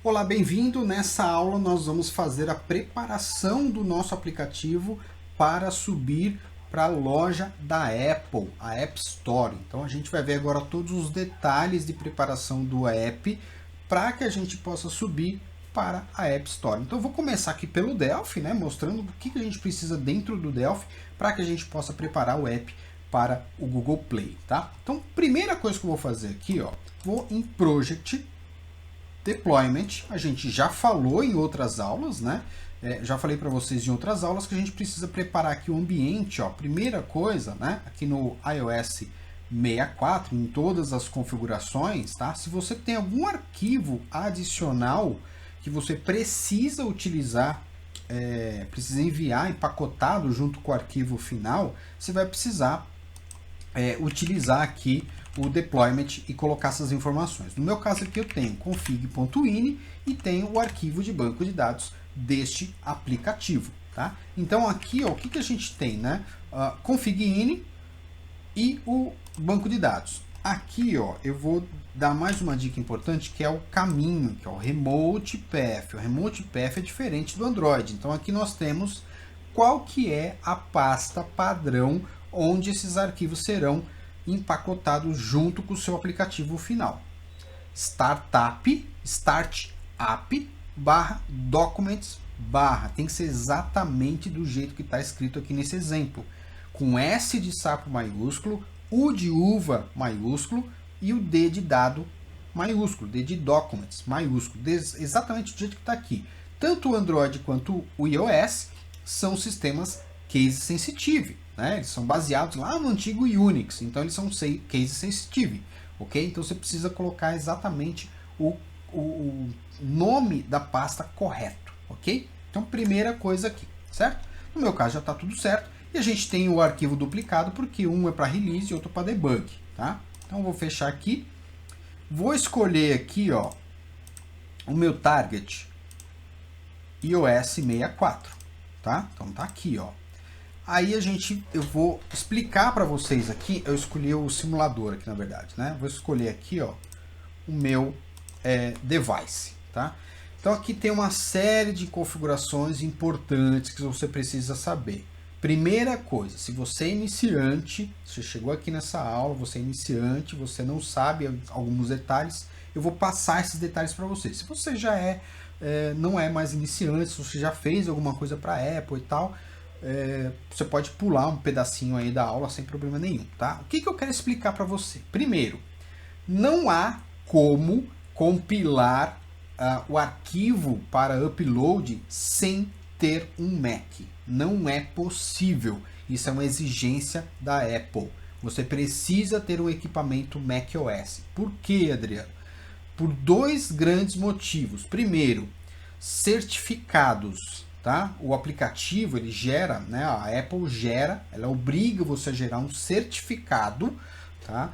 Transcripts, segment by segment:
Olá, bem-vindo! Nessa aula nós vamos fazer a preparação do nosso aplicativo para subir para a loja da Apple, a App Store. Então a gente vai ver agora todos os detalhes de preparação do app para que a gente possa subir para a App Store. Então eu vou começar aqui pelo Delphi, né, mostrando o que a gente precisa dentro do Delphi para que a gente possa preparar o app para o Google Play, tá? Então, primeira coisa que eu vou fazer aqui, ó, vou em Project Deployment. A gente já falou em outras aulas, né? Já falei para vocês em outras aulas que a gente precisa preparar aqui o ambiente, ó. Primeira coisa, né? Aqui no iOS 64, em todas as configurações, tá? Se você tem algum arquivo adicional que você precisa utilizar, precisa enviar empacotado junto com o arquivo final, você vai precisar utilizar aqui o deployment e colocar essas informações. No meu caso aqui eu tenho config.ini e tenho o arquivo de banco de dados deste aplicativo, tá? Então aqui, ó, o que a gente tem, né? Config.ini e o banco de dados. Aqui, ó, eu vou dar mais uma dica importante, que é o caminho, que é o Remote Path. O Remote Path é diferente do Android. Então aqui nós temos qual que é a pasta padrão onde esses arquivos serão empacotados junto com o seu aplicativo final. Startup barra documents barra. Tem que ser exatamente do jeito que está escrito aqui nesse exemplo. Com S de sapo maiúsculo, U de uva maiúsculo e o D de dado maiúsculo, D de documents maiúsculo. Exatamente do jeito que está aqui. Tanto o Android quanto o iOS são sistemas case sensitive, né? Eles são baseados lá no antigo Unix, então eles são case sensitive, ok? Então você precisa colocar exatamente o nome da pasta correto, ok? Então primeira coisa aqui, certo? No meu caso já está tudo certo e a gente tem o arquivo duplicado porque um é para release e outro para debug, tá? Então eu vou fechar aqui, vou escolher aqui, ó, o meu target iOS 64, tá? Então tá aqui, ó. Aí eu vou explicar para vocês aqui, eu escolhi o simulador aqui na verdade, né? Vou escolher aqui, ó, o meu device, tá? Então aqui tem uma série de configurações importantes que você precisa saber. Primeira coisa, se você é iniciante, você chegou aqui nessa aula, você é iniciante, você não sabe alguns detalhes, eu vou passar esses detalhes para você. Se você já não é mais iniciante, se você já fez alguma coisa para a Apple e tal, você pode pular um pedacinho aí da aula sem problema nenhum, tá? O que eu quero explicar para você? Primeiro, não há como compilar o arquivo para upload sem ter um Mac. Não é possível. Isso é uma exigência da Apple. Você precisa ter um equipamento macOS. Por quê, Adriano? Por dois grandes motivos. Primeiro, certificados. Tá? O aplicativo ele gera, né? A Apple gera, ela obriga você a gerar um certificado, tá?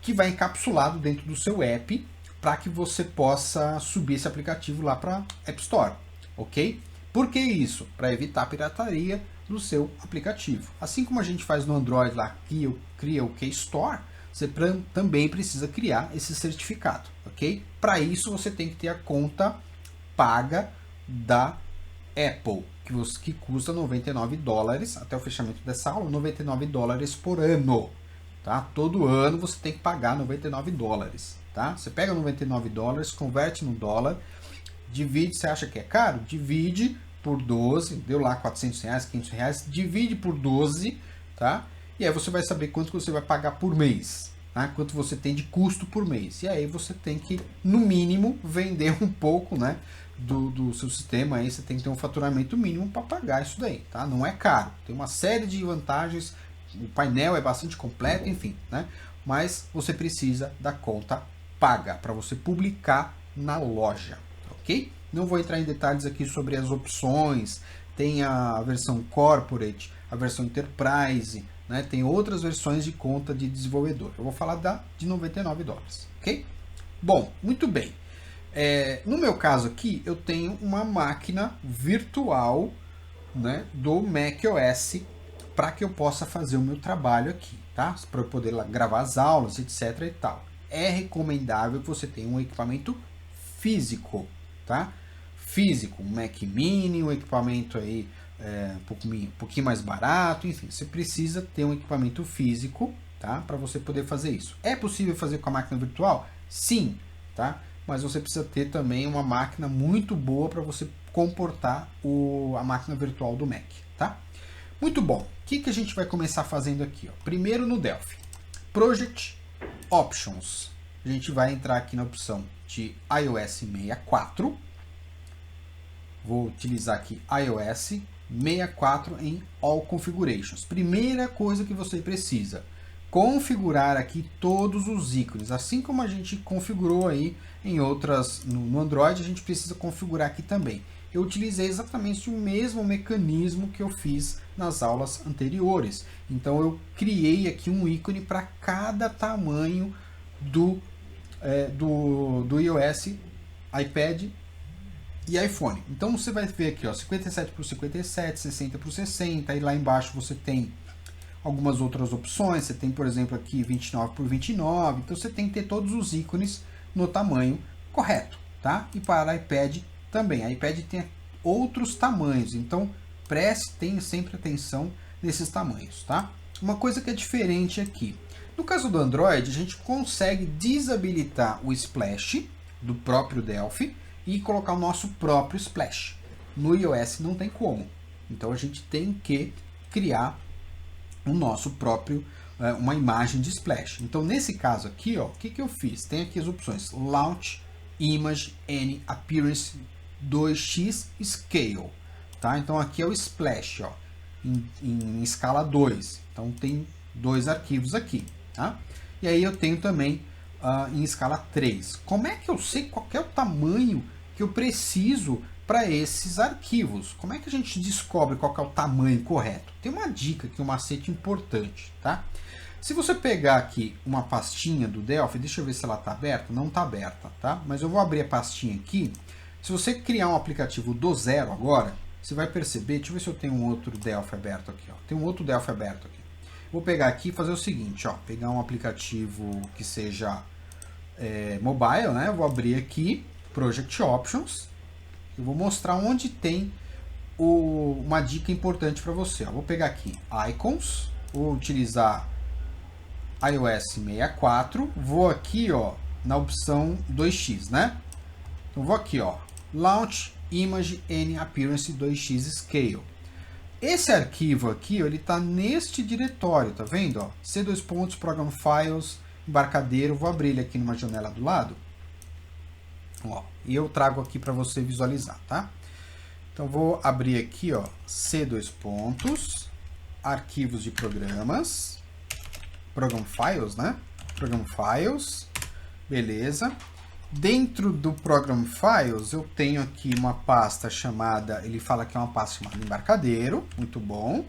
Que vai encapsulado dentro do seu app para que você possa subir esse aplicativo lá para App Store, ok? Por que isso? Para evitar a pirataria do seu aplicativo. Assim como a gente faz no Android lá, que cria o Keystore, você também precisa criar esse certificado, ok? Para isso você tem que ter a conta paga da Apple, que custa $99 até o fechamento dessa aula, $99 por ano, tá? Todo ano você tem que pagar $99, tá? Você pega $99, converte no dólar, divide, você acha que é caro? Divide por 12, deu lá R$400, R$500, divide por 12, tá? E aí você vai saber quanto você vai pagar por mês, tá? Quanto você tem de custo por mês. E aí você tem que, no mínimo, vender um pouco, né? Do seu sistema, aí você tem que ter um faturamento mínimo para pagar isso daí, tá? Não é caro, tem uma série de vantagens, o painel é bastante completo, enfim, né? Mas você precisa da conta paga para você publicar na loja, ok? Não vou entrar em detalhes aqui sobre as opções, tem a versão Corporate, a versão Enterprise, né? Tem outras versões de conta de desenvolvedor. Eu vou falar de $99, ok? Bom, muito bem. No meu caso aqui, eu tenho uma máquina virtual, né, do macOS para que eu possa fazer o meu trabalho aqui, tá? Para eu poder gravar as aulas, etc e tal. É recomendável que você tenha um equipamento físico, tá? Físico, um Mac Mini, um equipamento aí um pouquinho mais barato, enfim, você precisa ter um equipamento físico, tá? Para você poder fazer isso. É possível fazer com a máquina virtual? Sim, tá? Mas você precisa ter também uma máquina muito boa para você comportar a máquina virtual do Mac, tá? Muito bom. O que a gente vai começar fazendo aqui? Ó? Primeiro no Delphi. Project Options. A gente vai entrar aqui na opção de iOS 64. Vou utilizar aqui iOS 64 em All Configurations. Primeira coisa que você precisa, configurar aqui todos os ícones. Assim como a gente configurou aí em outras, no Android, a gente precisa configurar aqui também. Eu utilizei exatamente o mesmo mecanismo que eu fiz nas aulas anteriores. Então eu criei aqui um ícone para cada tamanho do iOS, iPad e iPhone. Então você vai ver aqui, ó, 57 por 57, 60 por 60, e lá embaixo você tem algumas outras opções. Você tem, por exemplo, aqui 29 por 29. Então você tem que ter todos os ícones no tamanho correto, tá? E para iPad também. A iPad tem outros tamanhos, então tenha sempre atenção nesses tamanhos, tá? Uma coisa que é diferente aqui. No caso do Android, a gente consegue desabilitar o Splash do próprio Delphi e colocar o nosso próprio Splash. No iOS não tem como. Então a gente tem que criar o nosso próprio, uma imagem de Splash. Então nesse caso aqui, ó, o que eu fiz? Tem aqui as opções Launch, Image, N, Appearance, 2x, Scale. Tá? Então aqui é o Splash, ó, em escala 2. Então tem 2 arquivos aqui. Tá? E aí eu tenho também em escala 3. Como é que eu sei qual é o tamanho que eu preciso para esses arquivos? Como é que a gente descobre qual é o tamanho correto? Tem uma dica aqui, um macete importante, tá? Se você pegar aqui uma pastinha do Delphi, deixa eu ver se ela está aberta. Não está aberta, tá? Mas eu vou abrir a pastinha aqui. Se você criar um aplicativo do zero agora, você vai perceber, deixa eu ver se eu tenho um outro Delphi aberto aqui, ó. Tem um outro Delphi aberto aqui. Vou pegar aqui e fazer o seguinte, ó, pegar um aplicativo que seja mobile, né? Eu vou abrir aqui, Project Options. Eu vou mostrar onde tem uma dica importante para você. Ó. Vou pegar aqui Icons, vou utilizar iOS 64, vou aqui, ó, na opção 2x, né? Então vou aqui, ó, Launch, Image, N, Appearance, 2x, Scale. Esse arquivo aqui, ó, ele está neste diretório, tá vendo? Ó? C2 Program Files, embarcadeiro, vou abrir ele aqui numa janela do lado. Ó, e eu trago aqui para você visualizar, tá? Então vou abrir aqui, ó, C2 arquivos de programas, Program Files, né? Program Files, beleza. Dentro do Program Files, eu tenho aqui uma pasta chamada, ele fala que é uma pasta chamada embarcadeiro, muito bom,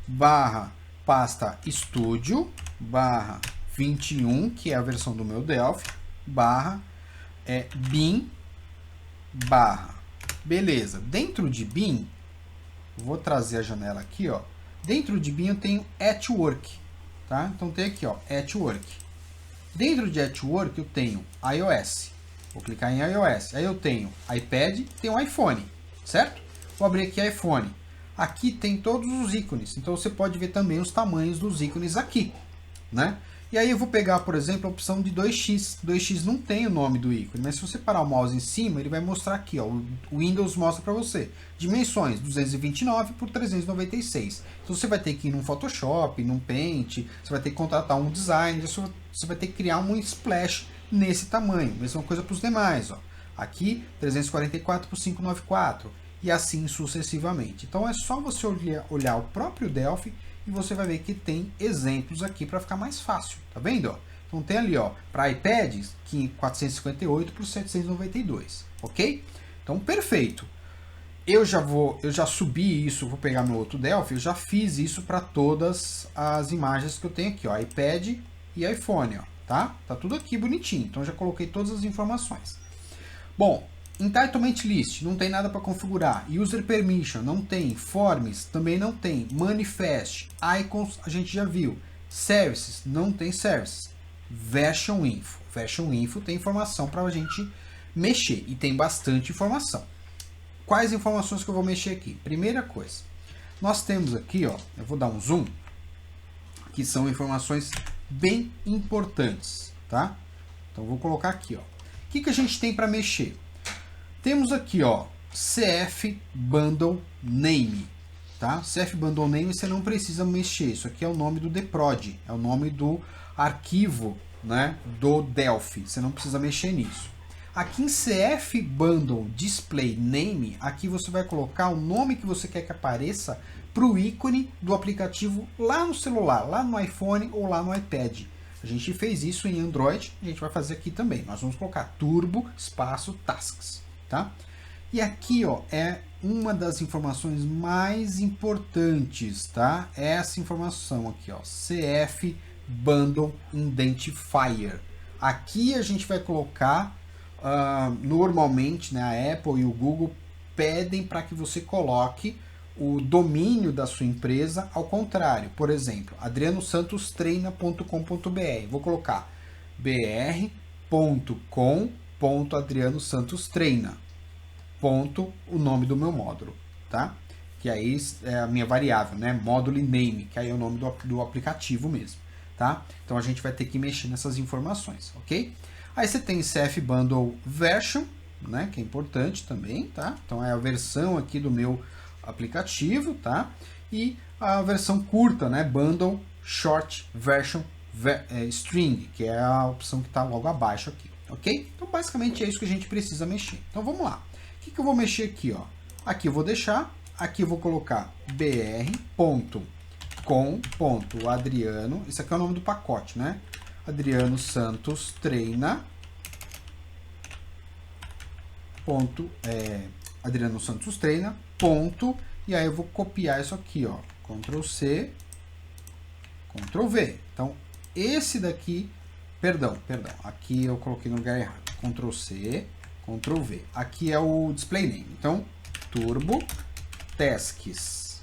barra pasta Studio, barra 21, que é a versão do meu Delphi, barra bin, barra. Beleza, dentro de bin, vou trazer a janela aqui, ó. Dentro de bin eu tenho at work, tá? Então tem aqui, ó, at work. Dentro de at work eu tenho iOS. Vou clicar em iOS. Aí eu tenho iPad, tenho iPhone, certo? Vou abrir aqui iPhone. Aqui tem todos os ícones, então você pode ver também os tamanhos dos ícones aqui, né? E aí eu vou pegar, por exemplo, a opção de 2x. 2x não tem o nome do ícone, mas se você parar o mouse em cima, ele vai mostrar aqui, ó, o Windows mostra para você. Dimensões, 229 por 396. Então você vai ter que ir num Photoshop, num Paint, você vai ter que contratar um designer, você vai ter que criar um splash nesse tamanho. Mesma coisa para os demais, ó. Aqui, 344 por 594 e assim sucessivamente. Então é só você olhar o próprio Delphi e você vai ver que tem exemplos aqui para ficar mais fácil, tá vendo? Ó? Então tem ali, ó, para iPads, 458 por 792, ok? Então perfeito. Eu já subi isso, vou pegar meu outro Delphi, eu já fiz isso para todas as imagens que eu tenho aqui, ó, iPad e iPhone, ó, tá? Tá tudo aqui bonitinho, então já coloquei todas as informações. Bom, Entitlement List, não tem nada para configurar. User Permission, não tem. Forms, também não tem. Manifest, Icons, a gente já viu. Services, não tem Services. Version Info. Version Info tem informação para a gente mexer, e tem bastante informação. Quais informações que eu vou mexer aqui? Primeira coisa, nós temos aqui, ó, eu vou dar um zoom, que são informações bem importantes, tá? Então vou colocar aqui, ó. O que a gente tem para mexer? Temos aqui, ó, CF Bundle Name, tá? CF Bundle Name você não precisa mexer, isso aqui é o nome do dprod, é o nome do arquivo, né, do Delphi, você não precisa mexer nisso. Aqui em CF Bundle Display Name, aqui você vai colocar o nome que você quer que apareça para o ícone do aplicativo lá no celular, lá no iPhone ou lá no iPad. A gente fez isso em Android, a gente vai fazer aqui também. Nós vamos colocar turbo espaço tasks, tá? E aqui, ó, é uma das informações mais importantes, tá? Essa informação aqui, ó, CF Bundle Identifier. Aqui a gente vai colocar normalmente, né, a Apple e o Google pedem para que você coloque o domínio da sua empresa ao contrário. Por exemplo, adrianosantostreina.com.br. Vou colocar br.com.adrianosantostreina. Ponto, o nome do meu módulo, tá? Que aí é a minha variável, né? Módulo name, que aí é o nome do aplicativo mesmo, tá? Então a gente vai ter que mexer nessas informações, ok? Aí você tem CF Bundle Version, né, que é importante também, tá? Então é a versão aqui do meu aplicativo, tá? E a versão curta, né, Bundle Short Version String, que é a opção que está logo abaixo aqui, ok? Então basicamente é isso que a gente precisa mexer. Então vamos lá. O que eu vou mexer aqui, ó? Aqui eu vou deixar, aqui eu vou colocar br.com.adriano, isso aqui é o nome do pacote, né? Adriano Santos Treina. Adriano Santos Treina. E aí eu vou copiar isso aqui, ó. Ctrl C, Ctrl V. Então, esse daqui, perdão, aqui eu coloquei no lugar errado. Ctrl C, Ctrl V. Aqui é o display name. Então, turbo tasks.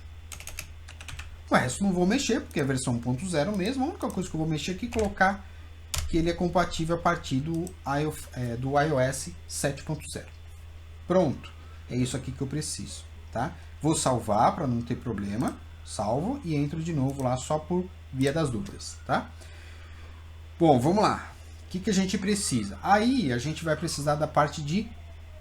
O resto não vou mexer, porque é a versão 1.0 mesmo. A única coisa que eu vou mexer aqui é colocar que ele é compatível a partir do iOS 7.0. Pronto. É isso aqui que eu preciso, tá? Vou salvar para não ter problema. Salvo e entro de novo lá só por via das dúvidas, tá? Bom, vamos lá. O que a gente precisa? Aí a gente vai precisar da parte de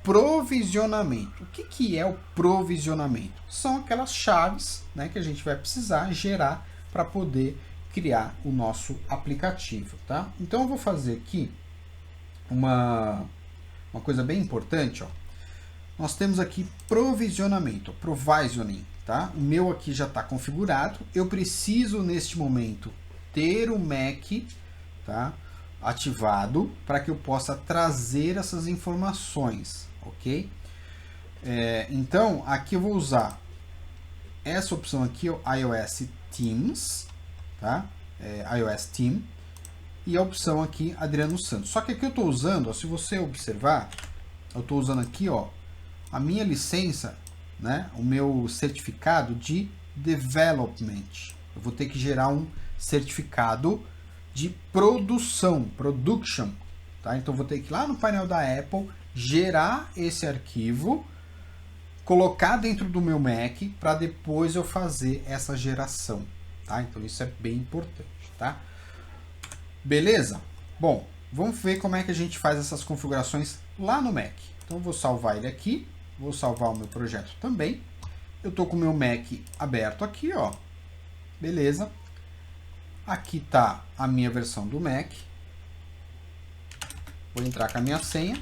provisionamento. O que é o provisionamento? São aquelas chaves, né, que a gente vai precisar gerar para poder criar o nosso aplicativo, tá? Então eu vou fazer aqui uma coisa bem importante, ó. Nós temos aqui provisionamento, provisioning, tá? O meu aqui já está configurado. Eu preciso neste momento ter o Mac, tá, ativado para que eu possa trazer essas informações, ok? Então aqui eu vou usar essa opção aqui, o iOS Teams, tá? iOS Team, e a opção aqui Adriano Santos. Só que aqui eu estou usando, ó, se você observar, eu estou usando aqui, ó, a minha licença, né, o meu certificado de development. Eu vou ter que gerar um certificado de production, tá? Então vou ter que ir lá no painel da Apple, gerar esse arquivo, colocar dentro do meu Mac para depois eu fazer essa geração, tá? Então isso é bem importante, tá? Beleza? Bom, vamos ver como é que a gente faz essas configurações lá no Mac. Então eu vou salvar ele aqui, vou salvar o meu projeto também. Eu tô com o meu Mac aberto aqui, ó. Beleza? Aqui tá a minha versão do Mac. Vou entrar com a minha senha.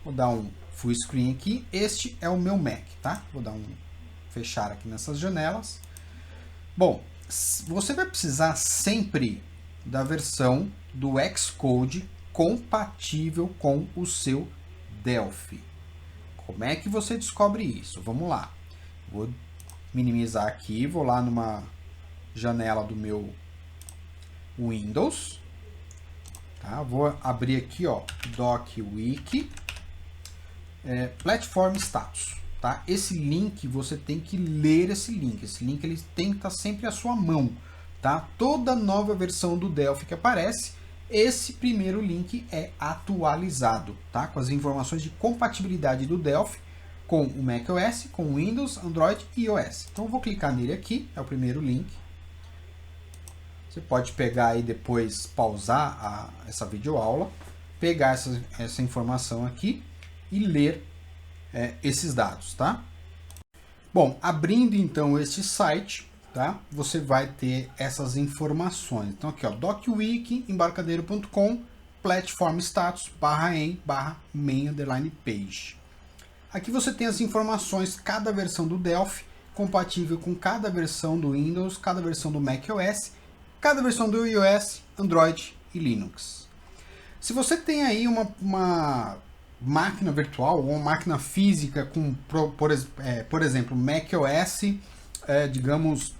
Vou dar um full screen aqui. Este é o meu Mac, tá? Vou dar um fechar aqui nessas janelas. Bom, você vai precisar sempre da versão do Xcode compatível com o seu Delphi. Como é que você descobre isso? Vamos lá. Vou minimizar aqui, vou lá numa janela do meu Windows. Tá? Vou abrir aqui, ó, DocWiki, Platform Status. Tá? Esse link, você tem que ler esse link. Esse link ele tem que estar sempre à sua mão. Tá? Toda nova versão do Delphi que aparece, esse primeiro link é atualizado, tá? Com as informações de compatibilidade do Delphi com o macOS, com o Windows, Android e iOS. Então eu vou clicar nele aqui, é o primeiro link. Você pode pegar aí depois, pausar essa videoaula, pegar essa informação aqui e ler esses dados, tá? Bom, abrindo então este site, tá? Você vai ter essas informações. Então aqui, ó, docwiki, embarcadeiro.com, platform status, /em, /main_page. Aqui você tem as informações, cada versão do Delphi, compatível com cada versão do Windows, cada versão do macOS, cada versão do iOS, Android e Linux. Se você tem aí uma máquina virtual ou uma máquina física com, por exemplo, macOS, digamos,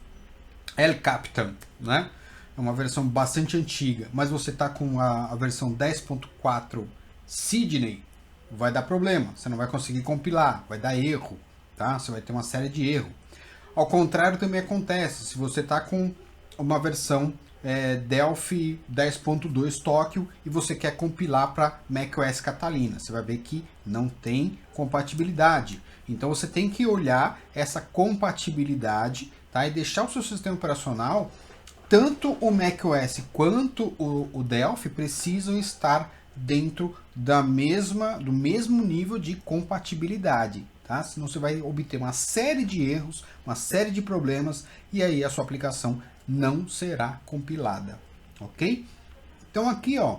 El Capitan, né? É uma versão bastante antiga, mas você está com a versão 10.4 Sydney, vai dar problema, você não vai conseguir compilar, vai dar erro, tá? Você vai ter uma série de erros. Ao contrário também acontece, se você está com uma versão Delphi 10.2 Tóquio e você quer compilar para macOS Catalina, você vai ver que não tem compatibilidade. Então você tem que olhar essa compatibilidade, tá? E deixar o seu sistema operacional, tanto o macOS quanto o Delphi precisam estar dentro do mesmo nível de compatibilidade, tá? Senão você vai obter uma série de erros, uma série de problemas e aí a sua aplicação não será compilada, ok? Então aqui, ó,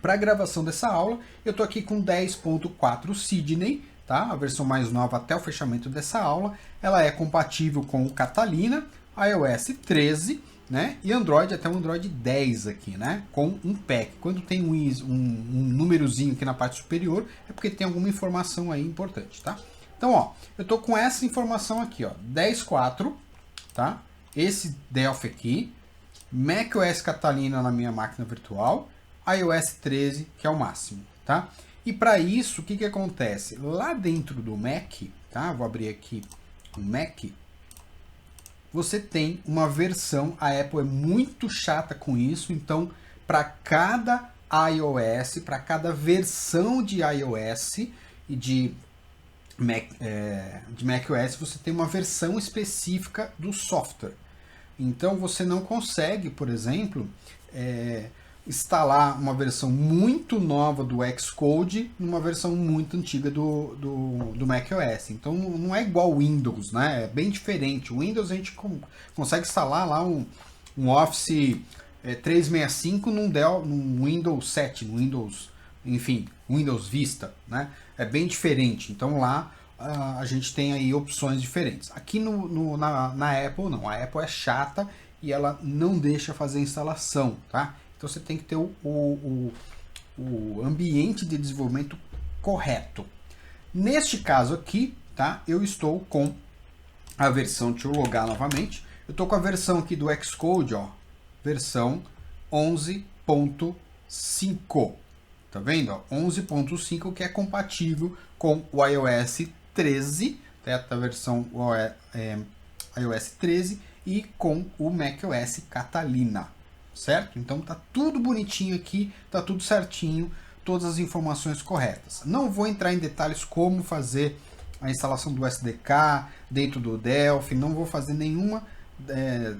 para a gravação dessa aula, eu estou aqui com 10.4 Sydney, tá? A versão mais nova até o fechamento dessa aula. Ela é compatível com o Catalina, iOS 13, né? E Android até o Android 10 aqui, né? Com um pack. Quando tem um númerozinho aqui na parte superior, é porque tem alguma informação aí importante, tá? Então, ó, eu estou com essa informação aqui, ó, 10.4, tá? Esse Delphi aqui, macOS Catalina na minha máquina virtual, iOS 13, que é o máximo, tá? E para isso, o que acontece? Lá dentro do Mac, tá? Vou abrir aqui o Mac. Você tem uma versão, a Apple é muito chata com isso, então para cada iOS, para cada versão de iOS e de macOS, você tem uma versão específica do software. Então você não consegue, por exemplo, instalar uma versão muito nova do Xcode numa versão muito antiga do macOS. Então não é igual o Windows, né? É bem diferente. O Windows a gente consegue instalar lá um Office 365 num Windows 7, no Windows, enfim, Windows Vista, né? É bem diferente. Então lá a gente tem aí opções diferentes. Aqui na Apple não. A Apple é chata e ela não deixa fazer a instalação, tá? Então você tem que ter o ambiente de desenvolvimento correto. Neste caso aqui, tá? Eu estou com a versão, deixa eu logar novamente. Eu estou com a versão aqui do Xcode, ó, versão 11.5. Tá vendo? 11.5 que é compatível com o iOS 13, tá? A versão iOS 13 e com o macOS Catalina. Certo? Então tá tudo bonitinho aqui, tá tudo certinho, todas as informações corretas. Não vou entrar em detalhes como fazer a instalação do SDK dentro do Delphi, não vou fazer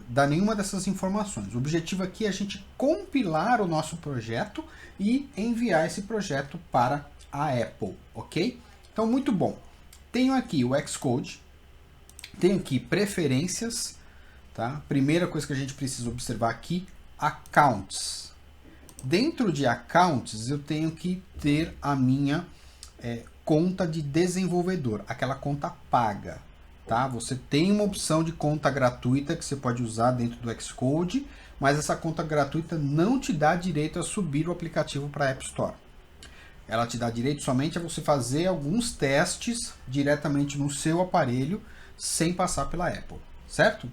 dar nenhuma dessas informações. O objetivo aqui é a gente compilar o nosso projeto e enviar esse projeto para a Apple, ok? Então, muito bom. Tenho aqui o Xcode, tenho aqui preferências, tá? Primeira coisa que a gente precisa observar aqui, accounts. Dentro de accounts eu tenho que ter a minha conta de desenvolvedor, aquela conta paga, tá? Você tem uma opção de conta gratuita que você pode usar dentro do Xcode, mas essa conta gratuita não te dá direito a subir o aplicativo para a App Store. Ela te dá direito somente a você fazer alguns testes diretamente no seu aparelho sem passar pela Apple, certo?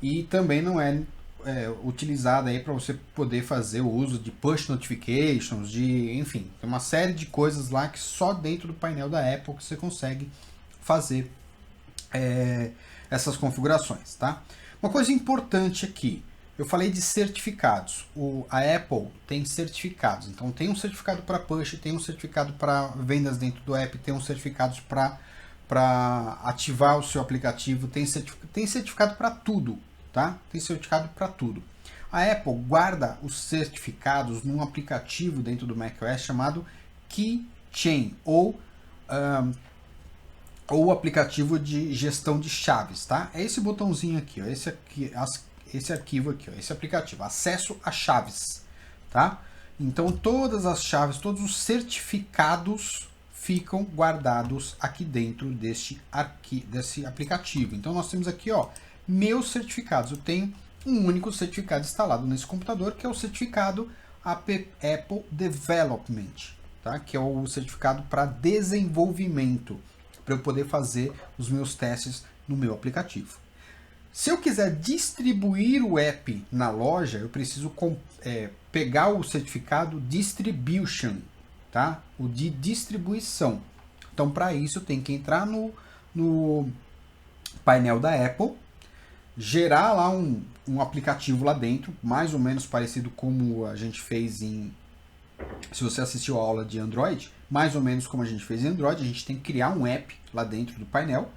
E também não é utilizada aí para você poder fazer o uso de push notifications, enfim, tem uma série de coisas lá que só dentro do painel da Apple que você consegue fazer essas configurações, tá? Uma coisa importante aqui, Eu falei de certificados. A Apple tem certificados. Então tem um certificado para push, tem um certificado para vendas dentro do app, tem um certificado para ativar o seu aplicativo, tem certificado para tudo, tá? Tem certificado para tudo. A Apple guarda os certificados num aplicativo dentro do macOS chamado Keychain, ou o aplicativo de gestão de chaves, tá? É esse botãozinho aqui, ó, esse arquivo aqui, ó, esse aplicativo, acesso a chaves, tá? Então todas as chaves, todos os certificados ficam guardados aqui dentro desse aplicativo. Então nós temos aqui, ó, meus certificados. Eu tenho um único certificado instalado nesse computador, que é o certificado Apple Development, tá? Que é o certificado para desenvolvimento, para eu poder fazer os meus testes no meu aplicativo. Se eu quiser distribuir o app na loja, eu preciso pegar o certificado Distribution, tá? O de distribuição. Então, para isso, eu tenho que entrar no painel da Apple, gerar lá um aplicativo lá dentro, mais ou menos parecido como a gente fez se você assistiu a aula de Android, mais ou menos como a gente fez em Android, a gente tem que criar um app lá dentro do painel,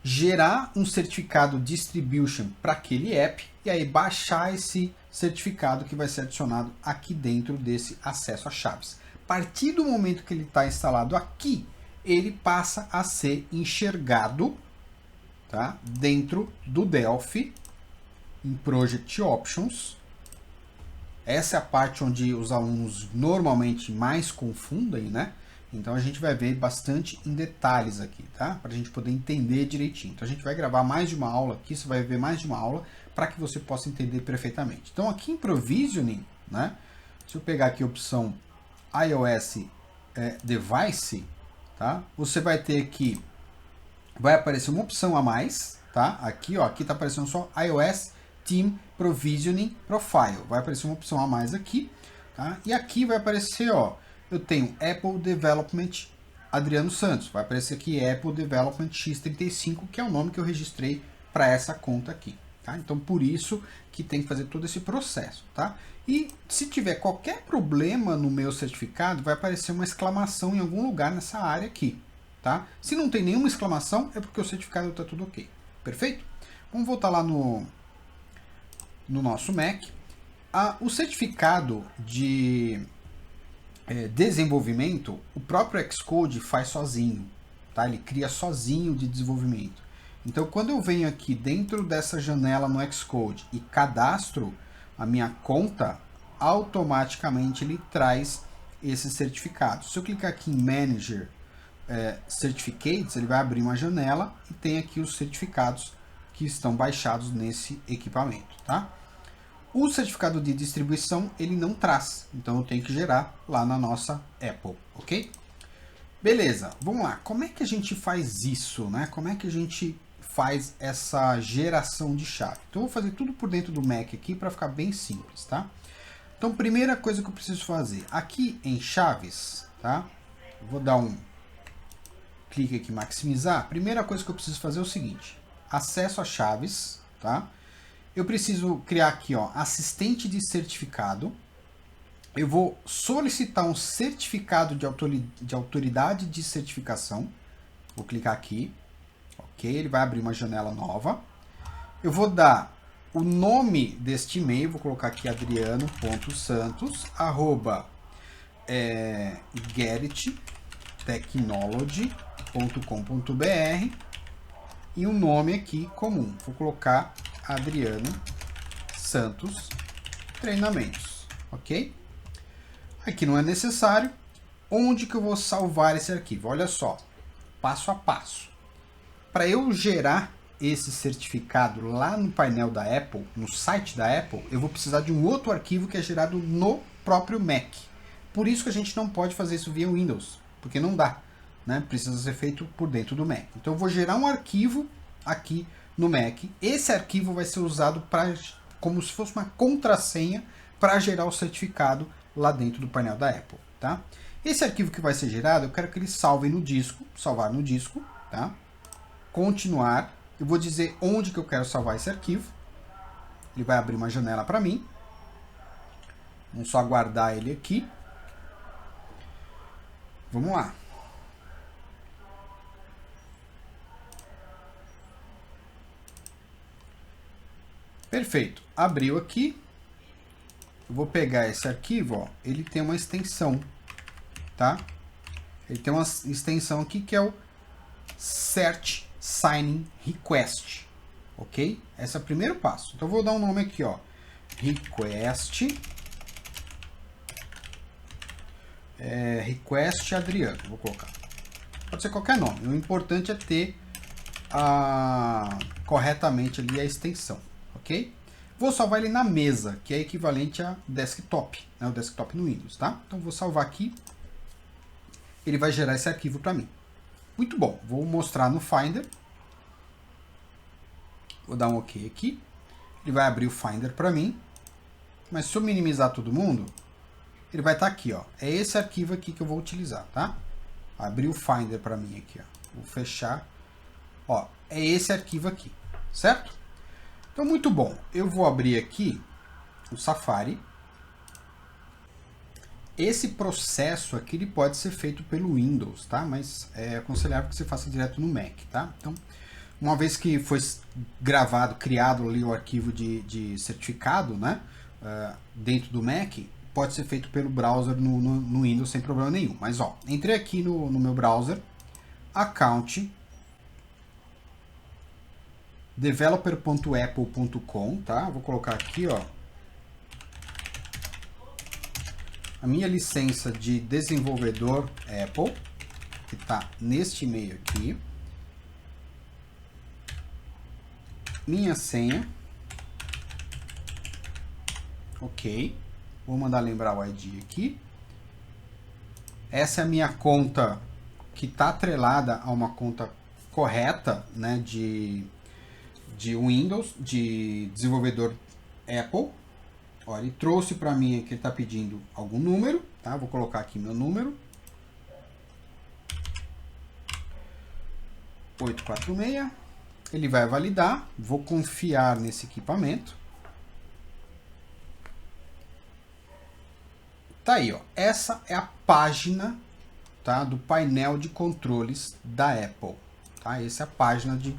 gerar um certificado Distribution para aquele app e aí baixar esse certificado que vai ser adicionado aqui dentro desse acesso a chaves. A partir do momento que ele está instalado aqui, ele passa a ser enxergado, tá, dentro do Delphi, em Project Options. Essa é a parte onde os alunos normalmente mais confundem, né? Então a gente vai ver bastante em detalhes aqui, tá? Para a gente poder entender direitinho. Então a gente vai gravar mais de uma aula aqui, você vai ver mais de uma aula para que você possa entender perfeitamente. Então aqui em Provisioning, né? Se eu pegar aqui a opção iOS Device, tá? Você vai ter que vai aparecer uma opção a mais, tá? Aqui, ó, aqui tá aparecendo só iOS Team Provisioning Profile. Vai aparecer uma opção a mais aqui, tá? E aqui vai aparecer, ó, eu tenho Apple Development Adriano Santos. Vai aparecer aqui Apple Development X35, que é o nome que eu registrei para essa conta aqui, tá? Então, por isso que tem que fazer todo esse processo, tá? E se tiver qualquer problema no meu certificado, vai aparecer uma exclamação em algum lugar nessa área aqui, tá? Se não tem nenhuma exclamação, é porque o certificado está tudo ok. Perfeito? Vamos voltar lá no nosso Mac. O certificado de desenvolvimento, o próprio Xcode faz sozinho, tá? Ele cria sozinho de desenvolvimento. Então, quando eu venho aqui dentro dessa janela no Xcode e cadastro a minha conta, automaticamente ele traz esse certificado. Se eu clicar aqui em Manager Certificates, ele vai abrir uma janela e tem aqui os certificados que estão baixados nesse equipamento, tá? O certificado de distribuição ele não traz, então eu tenho que gerar lá na nossa Apple, ok? Beleza, vamos lá. Como é que a gente faz isso, né? Como é que a gente faz essa geração de chave? Então eu vou fazer tudo por dentro do Mac aqui para ficar bem simples, tá? Então, primeira coisa que eu preciso fazer, aqui em chaves, tá? Vou dar um clique aqui, maximizar. Primeira coisa que eu preciso fazer é o seguinte, acesso a chaves, tá? Eu preciso criar aqui, ó, assistente de certificado. Eu vou solicitar um certificado de autoridade de certificação. Vou clicar aqui. Ok, ele vai abrir uma janela nova. Eu vou dar o nome deste e-mail. Vou colocar aqui adriano.santos@gettechnology.com.br e um nome aqui comum. Vou colocar Adriano Santos Treinamentos, ok? Aqui não é necessário. Onde que eu vou salvar esse arquivo? Olha só, passo a passo. Para eu gerar esse certificado lá no painel da Apple, no site da Apple, eu vou precisar de um outro arquivo que é gerado no próprio Mac. Por isso que a gente não pode fazer isso via Windows, porque não dá, né? Precisa ser feito por dentro do Mac. Então eu vou gerar um arquivo aqui no Mac. Esse arquivo vai ser usado como se fosse uma contrassenha para gerar o certificado lá dentro do painel da Apple, tá? Esse arquivo que vai ser gerado, eu quero que ele salve no disco, salvar no disco, tá? Continuar, eu vou dizer onde que eu quero salvar esse arquivo ele vai abrir uma janela para mim. Vamos só guardar ele aqui. Vamos lá. Perfeito. Abriu aqui. Eu vou pegar esse arquivo, ó. Ele tem uma extensão, tá? Ele tem uma extensão aqui que é o Search Signing Request, ok? Esse é o primeiro passo. Então eu vou dar um nome aqui, ó. Request. Request Adriano. Vou colocar. Pode ser qualquer nome. O importante é ter corretamente ali a extensão, ok? Vou salvar ele na mesa, que é equivalente a desktop, né? O desktop no Windows, tá? Então vou salvar aqui. Ele vai gerar esse arquivo para mim. Muito bom. Vou mostrar no Finder. Vou dar um OK aqui. Ele vai abrir o Finder para mim. Mas se eu minimizar todo mundo, ele vai estar aqui, ó. É esse arquivo aqui que eu vou utilizar, tá? Abrir o Finder para mim aqui, ó. Vou fechar. Ó, é esse arquivo aqui, certo? Então, muito bom. Eu vou abrir aqui o Safari. Esse processo aqui ele pode ser feito pelo Windows, tá? Mas é aconselhável que você faça direto no Mac, tá? Então, uma vez que foi gravado, criado ali o arquivo de certificado, né? Dentro do Mac, pode ser feito pelo browser no Windows sem problema nenhum. Mas, ó, entrei aqui no meu browser, account, developer.apple.com, tá? Vou colocar aqui, ó, a minha licença de desenvolvedor Apple, que está neste e-mail aqui, minha senha, ok, vou mandar lembrar o ID aqui, essa é a minha conta que está atrelada a uma conta correta, né, de Windows, de desenvolvedor Apple. Ó, ele trouxe para mim aqui, ele está pedindo algum número, tá? Vou colocar aqui meu número. 846. Ele vai validar, vou confiar nesse equipamento. Tá aí, ó. Essa é a página, tá, do painel de controles da Apple, tá? Essa é a página do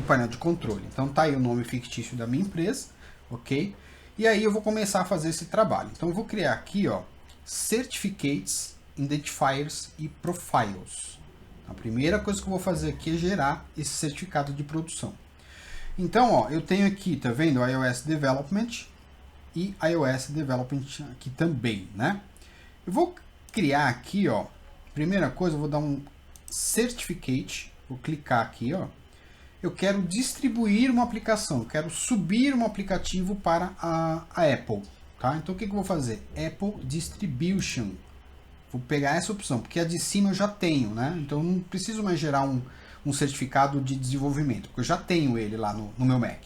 painel de controle. Então tá aí o nome fictício da minha empresa, ok? E aí eu vou começar a fazer esse trabalho. Então eu vou criar aqui, ó, Certificates, Identifiers e Profiles. A primeira coisa que eu vou fazer aqui é gerar esse certificado de produção. Então, ó, eu tenho aqui, tá vendo, iOS Development e iOS Development aqui também, né? Eu vou criar aqui, ó, primeira coisa, eu vou dar um Certificate, vou clicar aqui, ó. Eu quero distribuir uma aplicação, eu quero subir um aplicativo para a Apple, tá? Então o que eu vou fazer? Apple Distribution. Vou pegar essa opção, porque a de cima eu já tenho, né? Então eu não preciso mais gerar um certificado de desenvolvimento, porque eu já tenho ele lá no meu Mac.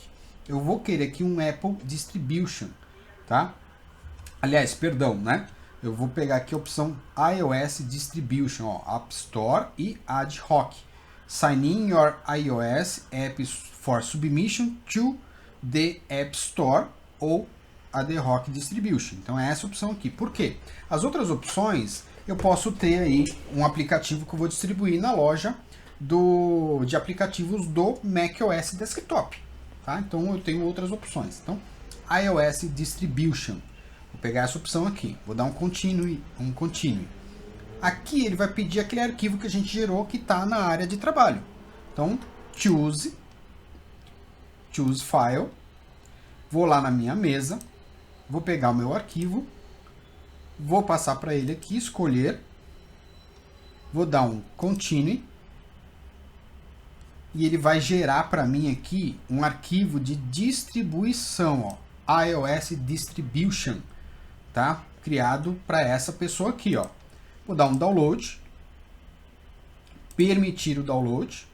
Eu vou querer aqui um Apple Distribution, tá? Aliás, perdão, né? Eu vou pegar aqui a opção iOS Distribution, ó, App Store e Ad Hoc. Sign in your iOS apps for submission to the App Store ou Ad Hoc Distribution. Então é essa opção aqui. Por quê? As outras opções eu posso ter aí um aplicativo que eu vou distribuir na loja de aplicativos do macOS Desktop. Tá? Então eu tenho outras opções. Então, iOS Distribution. Vou pegar essa opção aqui. Vou dar um continue. Aqui ele vai pedir aquele arquivo que a gente gerou que está na área de trabalho. Então, choose file. Vou lá na minha mesa. Vou pegar o meu arquivo. Vou passar para ele aqui, escolher. Vou dar um continue. E ele vai gerar para mim aqui um arquivo de distribuição, ó, iOS Distribution, tá? Criado para essa pessoa aqui, ó. Vou dar um download, permitir o download.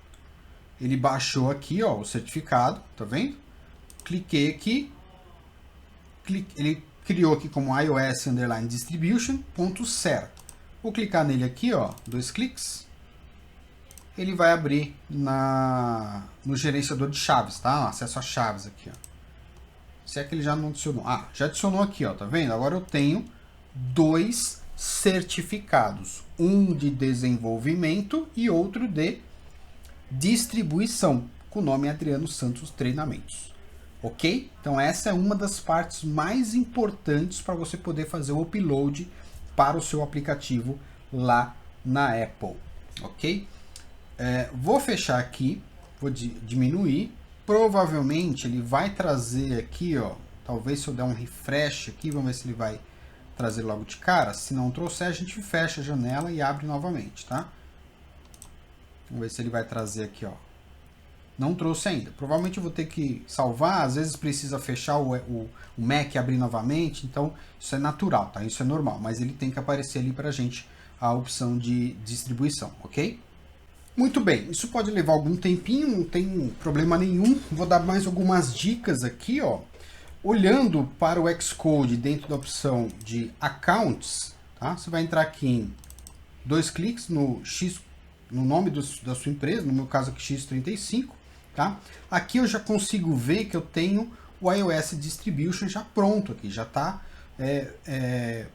Ele baixou aqui, ó, o certificado, tá vendo? Cliquei aqui, ele criou aqui como iOS underline distribution.ser. Vou clicar nele aqui, ó, 2 cliques. Ele vai abrir no gerenciador de chaves, tá? Acesso a chaves aqui, ó. Se é que ele já não adicionou. Ah, já adicionou aqui, ó, tá vendo? Agora eu tenho 2 certificados. Um de desenvolvimento e outro de distribuição, com o nome Adriano Santos Treinamentos. Ok? Então essa é uma das partes mais importantes para você poder fazer o upload para o seu aplicativo lá na Apple. Ok? Vou fechar aqui, vou diminuir. Provavelmente ele vai trazer aqui, ó, talvez se eu der um refresh aqui, vamos ver se ele vai trazer logo de cara. Se não trouxer, a gente fecha a janela e abre novamente, tá? Vamos ver se ele vai trazer aqui, ó. Não trouxe ainda. Provavelmente eu vou ter que salvar, às vezes precisa fechar o Mac e abrir novamente, então isso é natural, tá? Isso é normal, mas ele tem que aparecer ali pra gente a opção de distribuição, ok? Muito bem, isso pode levar algum tempinho, não tem problema nenhum. Vou dar mais algumas dicas aqui, ó. Olhando para o Xcode dentro da opção de Accounts, tá? Você vai entrar aqui em 2 cliques no X, no nome da sua empresa, no meu caso aqui X35, tá? Aqui eu já consigo ver que eu tenho o iOS Distribution já pronto aqui, já está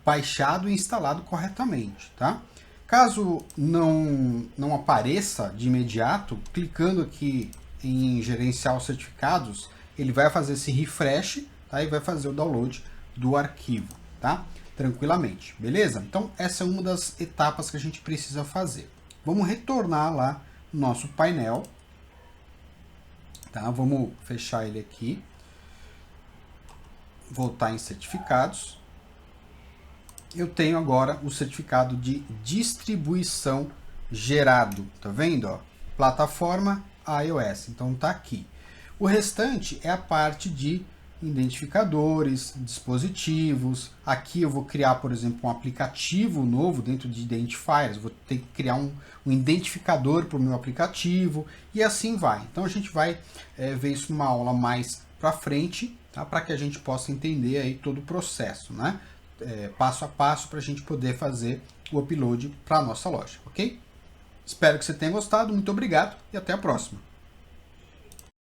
baixado e instalado corretamente, tá? Caso não apareça de imediato, clicando aqui em gerenciar os certificados, ele vai fazer esse refresh, tá? E vai fazer o download do arquivo, tá? Tranquilamente, beleza? Então essa é uma das etapas que a gente precisa fazer. Vamos retornar lá no nosso painel, tá? Vamos fechar ele aqui, voltar em certificados. Eu tenho agora o certificado de distribuição gerado, tá vendo? Ó? Plataforma iOS, então tá aqui. O restante é a parte de identificadores, dispositivos. Aqui eu vou criar, por exemplo, um aplicativo novo dentro de Identifiers. Vou ter que criar um identificador para o meu aplicativo e assim vai. Então a gente vai ver isso numa aula mais para frente, tá? Para que a gente possa entender aí todo o processo, né? Passo a passo para a gente poder fazer o upload para a nossa loja, ok? Espero que você tenha gostado, muito obrigado e até a próxima.